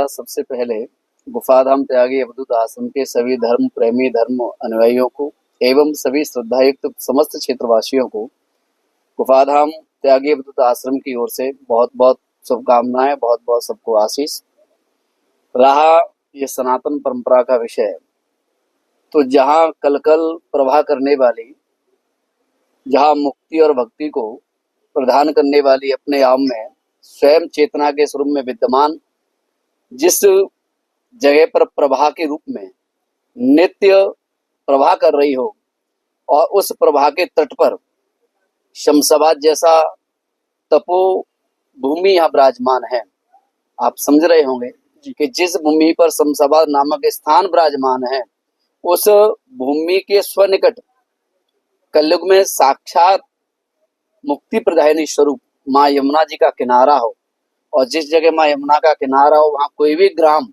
सबसे पहले गुफाधाम त्यागी अवधूत आश्रम के सभी धर्म प्रेमी धर्म अनुयायियों को एवं सभी श्रद्धायुक्त समस्त क्षेत्रवासियों को गुफाधाम त्यागी अवधूत आश्रम की ओर से बहुत बहुत शुभकामनाएं, बहुत बहुत सबको आशीष। रहा ये सनातन परंपरा का विषय, तो जहाँ कल कल प्रवाह करने वाली, जहाँ मुक्ति और भक्ति को प्रदान करने वाली अपने आप में स्वयं चेतना के स्वरूप में विद्यमान जिस जगह पर प्रवाह के रूप में नित्य प्रवाह कर रही हो और उस प्रवाह के तट पर शमशाबाद जैसा तपो भूमि यहाँ विराजमान है। आप समझ रहे होंगे कि जिस भूमि पर शमशाबाद नामक स्थान विराजमान है, उस भूमि के स्वनिकट कलयुग में साक्षात मुक्ति प्रदायिनी स्वरूप माँ यमुना जी का किनारा हो, और जिस जगह माँ यमुना का किनारा हो वहां कोई भी ग्राम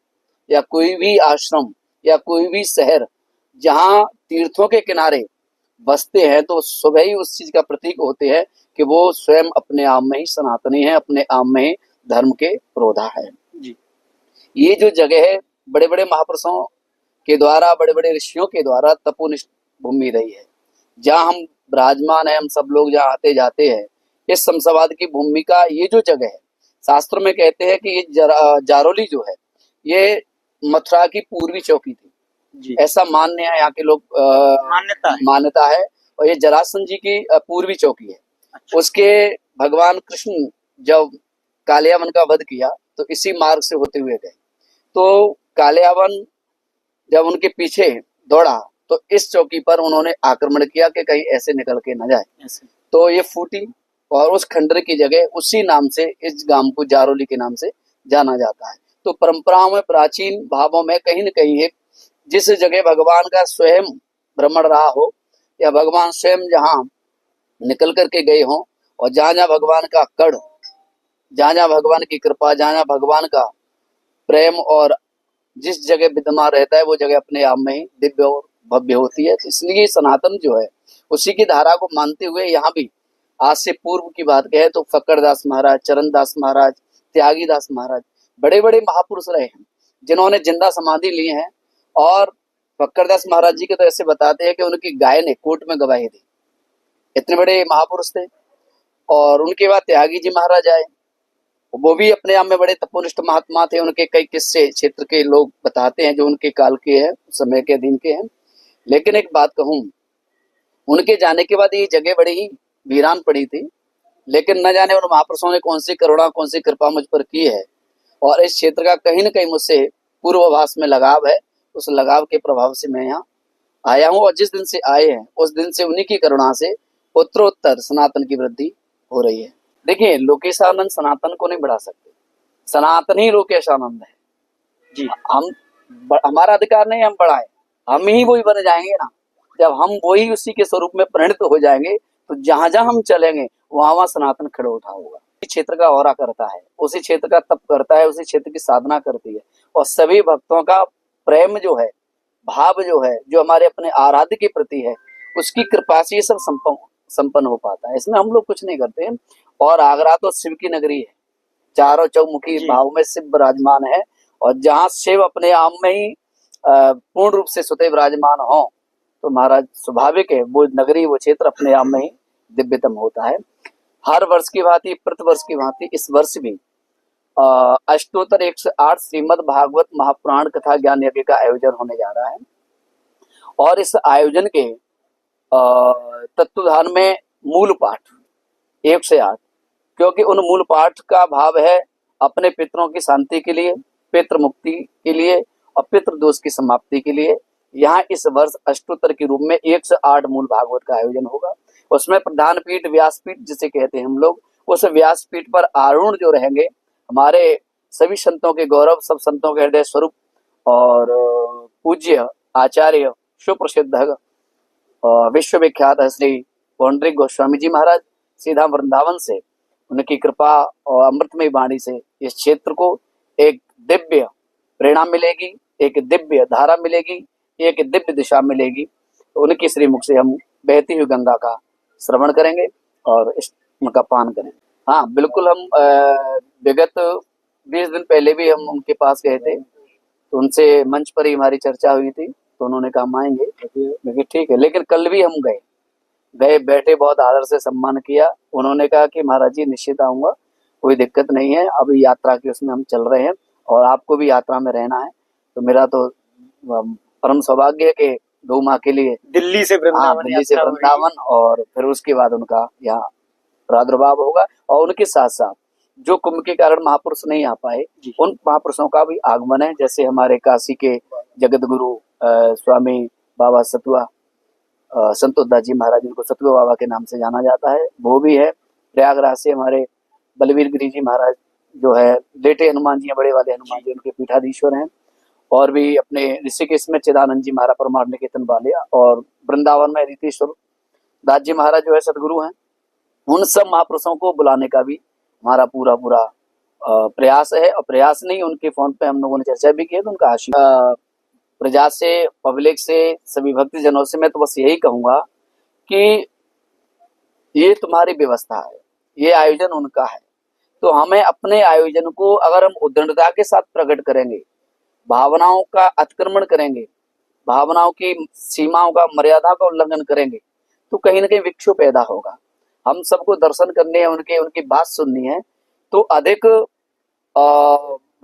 या कोई भी आश्रम या कोई भी शहर जहाँ तीर्थों के किनारे बसते हैं, तो सुबह ही उस चीज का प्रतीक होते हैं कि वो स्वयं अपने आप में ही सनातनी है, अपने आप में ही धर्म के पुरोधा है जी। ये जो जगह है बड़े बड़े महापुरुषों के द्वारा, बड़े बड़े ऋषियों के द्वारा तपोनिष्ठ भूमि रही है, जहाँ हम विराजमान है, हम सब लोग जहाँ आते जाते हैं। इस शमशाबाद की भूमि का ये जो जगह है, शास्त्र में कहते हैं कि ये जारोली जो है ये मथुरा की पूर्वी चौकी थी जी। ऐसा मान्य है, यहाँ के लोग मान्यता है। और ये जरासंध जी की पूर्वी चौकी है। अच्छा। उसके भगवान कृष्ण जब कालियावन का वध किया तो इसी मार्ग से होते हुए गए, तो कालियावन जब उनके पीछे दौड़ा तो इस चौकी पर उन्होंने आक्रमण किया कि कहीं ऐसे निकल के न जाए, तो ये फूटी और उस खंडर की जगह उसी नाम से इस गांव को जारोली के नाम से जाना जाता है। तो परंपराओं में, प्राचीन भावों में कहीं न कहीं एक जिस जगह भगवान का स्वयं भ्रमण रहा हो या भगवान स्वयं जहाँ निकल करके गए हों, और जहाँ जहाँ भगवान का कड़, जहाँ जहाँ भगवान की कृपा, जहाँ जहाँ भगवान का प्रेम और जिस जगह विद्यमान रहता है वो जगह अपने आप में ही दिव्य और भव्य होती है। तो इसलिए सनातन जो है उसी की धारा को मानते हुए यहाँ भी आज से पूर्व की बात कहें तो फक्कड़दास महाराज, चरणदास महाराज, त्यागीदास महाराज बड़े बड़े महापुरुष रहे हैं जिन्होंने जिंदा समाधि ली है। और फक्कड़दास महाराज जी के तो ऐसे बताते हैं कि उनकी गाय ने कोर्ट में गवाही दी, इतने बड़े महापुरुष थे। और उनके बाद त्यागी जी महाराज आए, वो भी अपने आप में बड़े तपोनिष्ठ महात्मा थे। उनके कई किस्से क्षेत्र के लोग बताते हैं जो उनके काल के हैं, समय के अधीन के हैं। लेकिन एक बात कहूं, उनके जाने के बाद ये जगह बड़ी ही वीरान पड़ी थी, लेकिन न जाने उन महापुरुषों ने कौन सी करुणा, कौन सी कृपा मुझ पर की है, और इस क्षेत्र का कहीं न कहीं मुझसे पूर्वाभास में लगाव है। उस लगाव के प्रभाव से मैं यहाँ आया हूँ, और जिस दिन से आए हैं उस दिन से उन्हीं की करुणा से उत्तरोत्तर सनातन की वृद्धि हो रही है। देखिए, लोकेशानंद सनातन को नहीं बढ़ा सकते, सनातन ही लोकेशानंद है जी। हमारा अधिकार नहीं हम बढ़ाएं, हम ही वही बन जाएंगे ना। जब हम वही उसी के स्वरूप में परिणत हो जाएंगे तो जहां जहां हम चलेंगे वहां वहां सनातन खड़े उठा होगा। उसी क्षेत्र का औरा करता है, उसी क्षेत्र का तप करता है, उसी क्षेत्र की साधना करती है, और सभी भक्तों का प्रेम जो है, भाव जो है, जो हमारे अपने आराध्य के प्रति है, उसकी कृपा से ये सब संपन्न हो पाता है। इसमें हम लोग कुछ नहीं करते हैं। और आगरा तो शिव की नगरी है, चारों चौमुखी भाव में शिव विराजमान है, और जहाँ शिव अपने आप में ही पूर्ण रूप से स्वतः विराजमान हो तो महाराज स्वाभाविक है वो नगरी, वो क्षेत्र अपने आप में ही दिव्यतम होता है। हर वर्ष की भांति, प्रतिवर्ष की भांति इस वर्ष भी अष्टोत्तर 108 श्रीमद् भागवत महापुराण कथा ज्ञान यज्ञ का आयोजन होने जा रहा है। और इस आयोजन के तत्वधान में मूल पाठ 108, क्योंकि उन मूल पाठ का भाव है अपने पितरों की शांति के लिए, पितृ मुक्ति के लिए और पितृ दोष की समाप्ति के लिए। यहाँ इस वर्ष अष्टोत्तर के रूप में 108 मूल भागवत का आयोजन होगा। उसमें प्रधान पीठ, व्यासपीठ जिसे कहते हैं हम लोग, उस व्यासपीठ पर आरूढ़ जो रहेंगे हमारे सभी संतों के गौरव, सब संतों के हृदय स्वरूप और पूज्य आचार्य सुप्रसिद्ध विश्वविख्यात श्री पौंडरिक गोस्वामी जी महाराज सीधा वृंदावन से उनकी कृपा और अमृतमय वाणी से इस क्षेत्र को एक दिव्य प्रेरणा मिलेगी, एक दिव्य धारा मिलेगी, एक दिव्य दिशा मिलेगी। तो उनके श्रीमुख से हम बहती हुई गंगा का श्रवण करेंगे और उनका पान करेंगे। हाँ बिल्कुल, हम विगत 20 दिन पहले भी हम उनके पास गए थे, तो उनसे मंच पर ही हमारी चर्चा हुई थी, तो उन्होंने कहा हम आएंगे। लेकिन ठीक है, लेकिन कल भी हम गए बैठे, बहुत आदर से सम्मान किया। उन्होंने कहा कि महाराज जी निश्चित आऊंगा, कोई दिक्कत नहीं है, अभी यात्रा के उसमें हम चल रहे हैं और आपको भी यात्रा में रहना है। तो मेरा तो परम सौभाग्य है कि 2 माह के लिए दिल्ली से वृंदावन और फिर उसके बाद उनका यहाँ प्रादुर्भाव होगा। और उनके साथ साथ जो कुंभ के कारण महापुरुष नहीं आ पाए, उन महापुरुषों का भी आगमन है। जैसे हमारे काशी के जगत गुरु स्वामी बाबा सतुआ संतोषदास जी महाराज, जिनको सतुआ बाबा के नाम से जाना जाता है, वो भी है। प्रयागराज से हमारे बलवीर गिरी जी महाराज जो है, लेटे हनुमान जी हैं, बड़े वाले हनुमान जी, उनके पीठाधीश्वर हैं। और भी अपने ऋषिकेश में चिदानंद जी महाराज परमार्थ निकेतन वाले, और वृंदावन में रीतेश्वर दास जी महाराज जो है सदगुरु हैं। उन सब महापुरुषों को बुलाने का भी हमारा पूरा प्रयास है। और प्रयास नहीं, उनके फोन पे हम लोगों ने चर्चा भी की है, तो उनका आशीर्वाद प्रजा से, पब्लिक से, सभी भक्ति जनों से मैं तो बस यही कहूंगा कि ये तुम्हारी व्यवस्था है, ये आयोजन उनका है, तो हमें अपने आयोजन को अगर हम उद्दंडता के साथ प्रकट करेंगे, भावनाओं का अतिक्रमण करेंगे, भावनाओं की सीमाओं का, मर्यादा का उल्लंघन करेंगे, तो कहीं ना कहीं विक्षोभ पैदा होगा। हम सबको दर्शन करने हैं, उनकी बात सुननी है, तो अधिक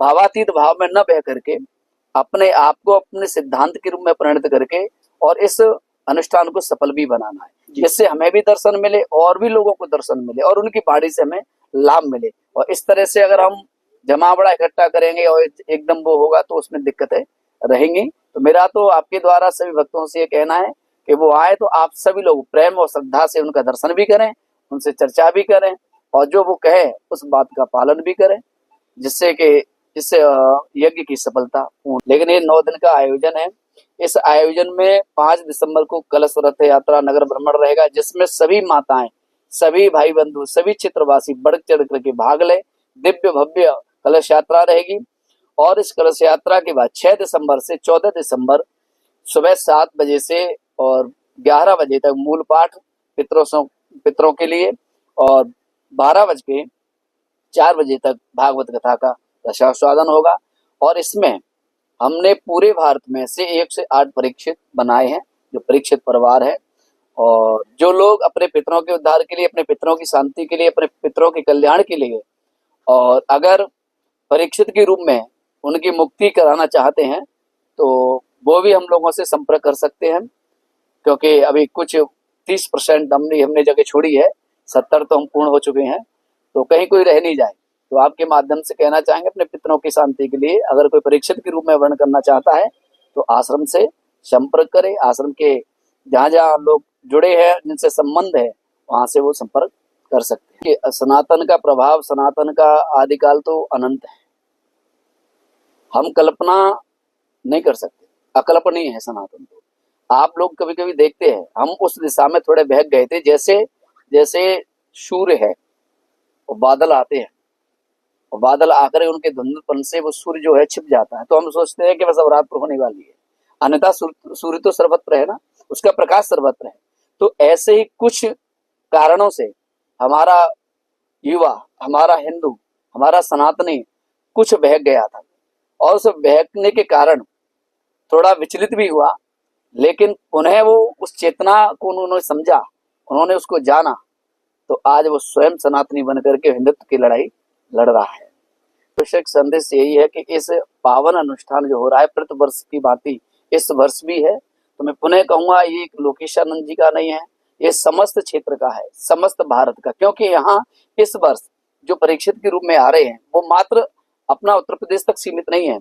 भावातीत भाव में न बह करके अपने आप को अपने सिद्धांत के रूप में परिणत करके और इस अनुष्ठान को सफल भी बनाना है, जिससे हमें भी दर्शन मिले और भी लोगों को दर्शन मिले और उनकी बाणी से हमें लाभ मिले। और इस तरह से अगर हम जमावड़ा इकट्ठा करेंगे और एकदम वो होगा तो उसमें दिक्कतें रहेंगी। तो मेरा तो आपके द्वारा सभी भक्तों से ये कहना है कि वो आए तो आप सभी लोग प्रेम और श्रद्धा से उनका दर्शन भी करें, उनसे चर्चा भी करें और जो वो कहे उस बात का पालन भी करें, जिससे यज्ञ की सफलता पूर्ण। लेकिन ये 9 दिन का आयोजन है। इस आयोजन में 5 दिसंबर को कलश रथ यात्रा नगर भ्रमण रहेगा, जिसमें सभी माताएं, सभी भाई बंधु, सभी क्षेत्रवासी बढ़ चढ़ करके भाग ले। दिव्य भव्य कलश यात्रा रहेगी और इस कलश यात्रा के बाद 6 दिसंबर से 14 दिसंबर सुबह 7 बजे से और 11 बजे तक मूल पाठ पितरों के लिए और 12 बज के 4 बजे तक भागवत कथा का रसास्वादन होगा। और इसमें हमने पूरे भारत में से 1 से 8 परीक्षित बनाए हैं, जो परीक्षित परिवार है, और जो लोग अपने पितरों के उद्धार के लिए, अपने पितरों की शांति के लिए, अपने पितरों के कल्याण के लिए और अगर परीक्षित के रूप में उनकी मुक्ति कराना चाहते हैं तो वो भी हम लोगों से संपर्क कर सकते हैं, क्योंकि अभी कुछ 30% हमने जगह छोड़ी है, 70 तो हम पूर्ण हो चुके हैं, तो कहीं कोई रह नहीं जाए। तो आपके माध्यम से कहना चाहेंगे अपने पितरों की शांति के लिए अगर कोई परीक्षित के रूप में वर्ण करना चाहता है तो आश्रम से संपर्क करे। आश्रम के जहाँ लोग जुड़े हैं, जिनसे संबंध है, वहां से वो संपर्क कर सकते हैं। सनातन का प्रभाव, सनातन का आदिकाल तो अनंत है, हम कल्पना नहीं कर सकते, अकल्पनीय है सनातन। तो आप लोग कभी कभी देखते हैं, हम उस दिशा में थोड़े बहक गए थे, जैसे सूर्य है और बादल आते हैं और बादल आकर उनके धुंधलपन से वो सूर्य जो है छिप जाता है, तो हम सोचते हैं कि बस अब रात होने वाली है। अन्यथा सूर्य तो सर्वत्र है ना, उसका प्रकाश सर्वत्र है। तो ऐसे ही कुछ कारणों से हमारा युवा, हमारा हिंदू, हमारा सनातनी कुछ बहक गया था और उस बहकने के कारण थोड़ा विचलित भी हुआ, लेकिन उन्हें वो उस चेतना को उन्होंने समझा, उन्होंने उसको जाना, तो आज वो स्वयं सनातनी बनकर के हिंदुत्व की लड़ाई लड़ रहा है। तो एक संदेश यही है कि इस पावन अनुष्ठान जो हो रहा है प्रति वर्ष की भांति इस वर्ष भी है, तो मैं पुनः कहूंगा ये लोकेशानंद जी का नहीं है, ये समस्त क्षेत्र का है, समस्त भारत का। क्योंकि यहाँ इस वर्ष जो परीक्षित के रूप में आ रहे हैं वो मात्र अपना उत्तर प्रदेश तक सीमित नहीं है,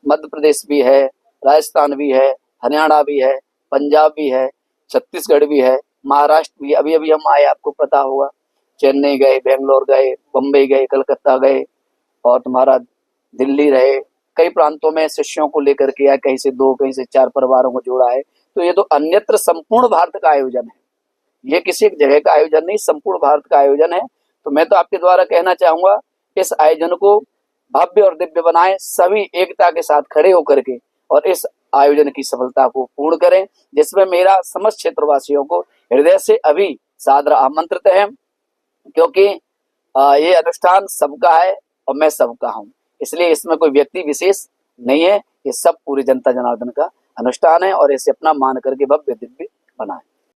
मध्य प्रदेश भी है, राजस्थान भी है, हरियाणा भी है, पंजाब भी है, छत्तीसगढ़ भी है, महाराष्ट्र भी। अभी हम आए, आपको पता होगा, चेन्नई गए, बेंगलोर गए, बम्बई गए, कलकत्ता गए और तुम्हारा दिल्ली रहे, कई प्रांतों में शिष्यों को लेकर के आए, कहीं से 2 कहीं से 4 परिवारों को जोड़ा है। तो ये तो अन्यत्र संपूर्ण भारत का आयोजन है, ये किसी एक जगह का आयोजन नहीं, संपूर्ण भारत का आयोजन है। तो मैं तो आपके द्वारा कहना चाहूंगा इस आयोजन को भव्य और दिव्य बनाएं, सभी एकता के साथ खड़े होकर के और इस आयोजन की सफलता को पूर्ण करें, जिसमें मेरा समस्त क्षेत्रवासियों को हृदय से अभी सादर आमंत्रित है। क्योंकि ये अनुष्ठान सबका है और मैं सबका हूँ, इसलिए इसमें कोई व्यक्ति विशेष नहीं है, ये सब पूरी जनता जनार्दन का अनुष्ठान है और इसे अपना मान करके भव्य दिव्य बनाए।